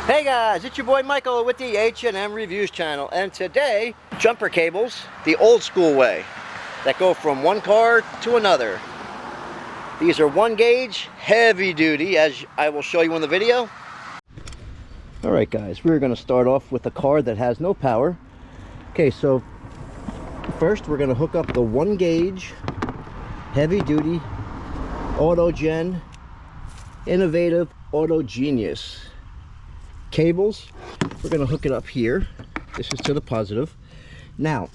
Hey guys, it's your boy Michael with the H&M Reviews channel, and today, jumper cables the old school way that go from one car to another. These are 1 gauge, heavy duty, as I will show you in the video. Alright guys, we're going to start off with a car that has no power. Okay, so first we're going to hook up the 1 gauge, heavy duty, Autogen, Innovative Auto Genius cables. We're going to hook it up here. This is to the positive. Now,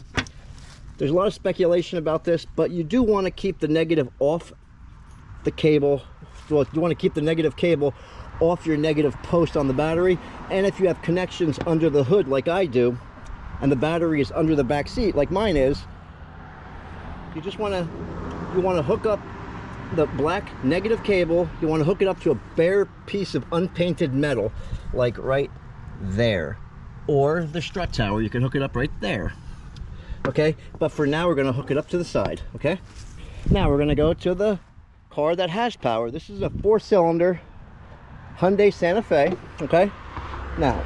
there's a lot of speculation about this, but you do want to keep the negative off the cable. Well, you want to keep the negative cable off your negative post on the battery. And if you have connections under the hood like I do, and the battery is under the back seat like mine is, you want to hook up the black negative cable. You want to hook it up to a bare piece of unpainted metal, like right there, or the strut tower. You can hook it up right there. Okay, but for now we're going to hook it up to the side. Okay, now we're going to go to the car that has power. This is a 4-cylinder Hyundai Santa Fe. Okay, now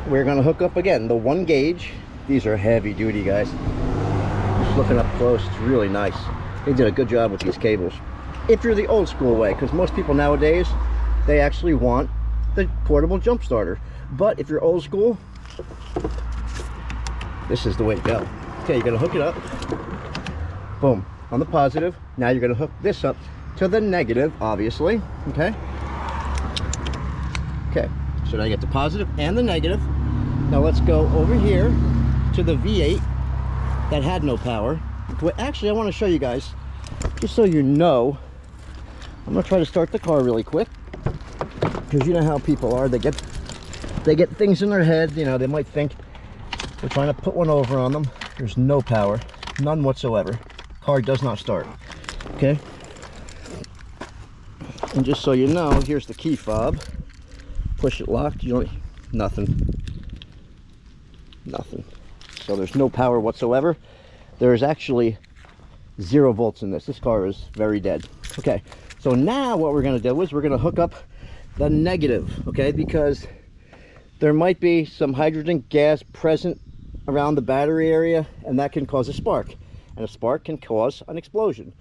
we're going to hook up again the 1 gauge. These are heavy duty, guys. Just looking up close, it's really nice. They did a good job with these cables. If you're the old school way, because most people nowadays, they actually want the portable jump starter. But if you're old school, this is the way to go. Okay, you're gonna hook it up. Boom, on the positive. Now you're gonna hook this up to the negative, obviously. Okay. Okay, so now you get the positive and the negative. Now let's go over here to the V8 that had no power. Actually, I want to show you guys, just so you know. I'm gonna try to start the car really quick, because you know how people are. They get things in their head. You know, they might think we're trying to put one over on them. There's no power, none whatsoever. Car does not start. Okay. And just so you know, here's the key fob. Push it locked. Nothing. So there's no power whatsoever. There's actually 0 volts in this. This car is very dead. Okay, so now what we're going to do is we're going to hook up the negative, okay, because there might be some hydrogen gas present around the battery area, and that can cause a spark, and a spark can cause an explosion.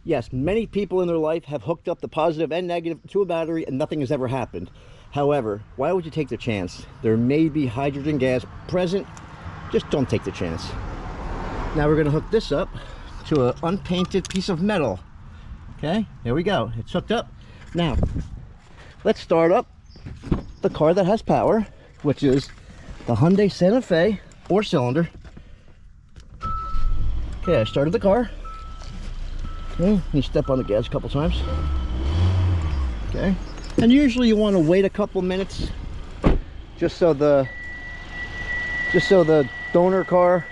Yes, many people in their life have hooked up the positive and negative to a battery and nothing has ever happened. However, why would you take the chance? There may be hydrogen gas present. Just don't take the chance. Now we're going to hook this up to an unpainted piece of metal. Okay, here we go. It's hooked up. Now, let's start up the car that has power, which is the Hyundai Santa Fe 4-cylinder. Okay, I started the car. Okay, you step on the gas a couple times. Okay, and usually you want to wait a couple minutes just so the donor car.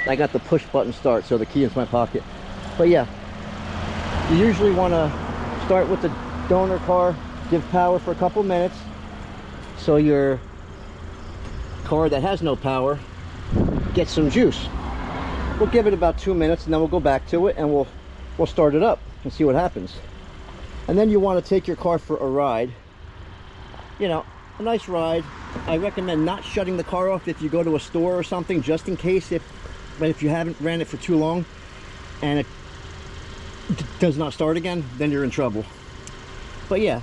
I got the push button start, so the key is in my pocket. But yeah, you usually want to start with the donor car, give power for a couple minutes, so your car that has no power gets some juice. We'll give it about 2 minutes, and then we'll go back to it, and we'll start it up and see what happens. And then you want to take your car for a ride. You know, a nice ride. I recommend not shutting the car off if you go to a store or something, just in case but if you haven't ran it for too long and it does not start again, then you're in trouble. But yeah,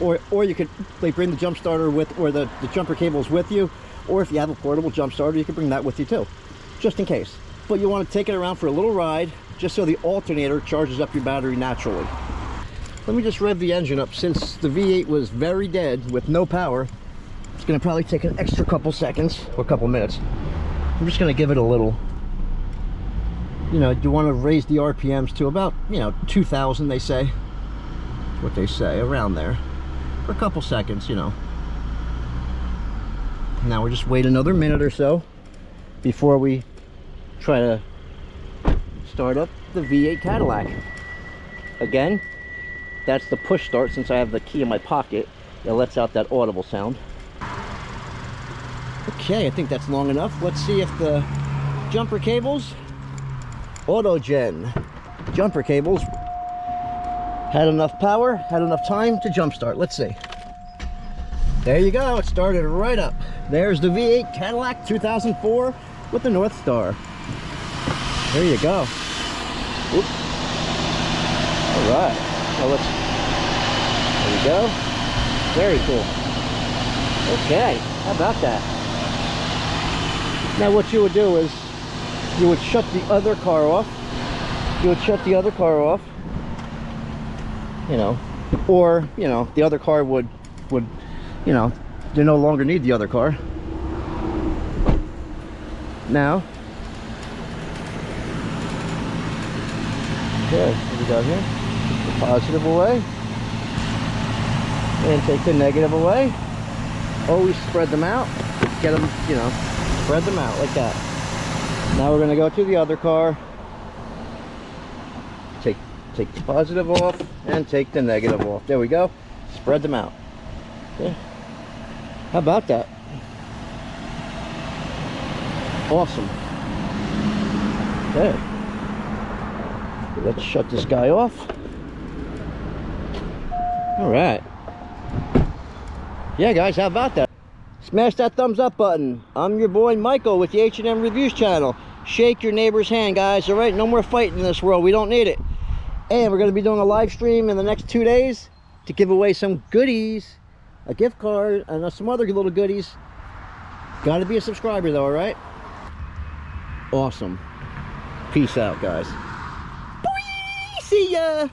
or you could bring the jump starter with, or the jumper cables with you, or if you have a portable jump starter, you can bring that with you too, just in case. But you want to take it around for a little ride, just so the alternator charges up your battery naturally. Let me just rev the engine up. Since the V8 was very dead with no power, it's going to probably take an extra couple seconds or a couple minutes. I'm just going to give it a little, you know, you want to raise the RPMs to about, 2,000, they say. That's what they say, around there. For a couple seconds, Now we'll just wait another minute or so before we try to start up the V8 Cadillac. Again, that's the push start. Since I have the key in my pocket, it lets out that audible sound. Okay, I think that's long enough. Let's see if the jumper cables, Autogen jumper cables, Had enough power, had enough time to jump start. Let's see. There you go, it started right up. There's the V8 Cadillac 2004 with the North Star. There you go. Oop. All right, well, there you go. Very cool. Okay, how about that? Now what you would do is, you would shut the other car off. You would shut the other car off, you know, or, you know, the other car would, you know, you no longer need the other car. Now, okay, what we got here? Take the positive away, and take the negative away. Always spread them out. Get them, you know, spread them out like that. Now we're gonna go to the other car. Take the positive off and take the negative off. There we go. Spread them out. Okay. How about that? Awesome. Okay. Let's shut this guy off. All right. Yeah, guys, how about that? Smash that thumbs up button. I'm your boy Michael with the H&M Reviews channel. Shake your neighbor's hand, guys. All right, no more fighting in this world. We don't need it. And we're going to be doing a live stream in the next 2 days to give away some goodies, a gift card, and some other little goodies. Got to be a subscriber, though, all right? Awesome. Peace out, guys. Boing! See ya!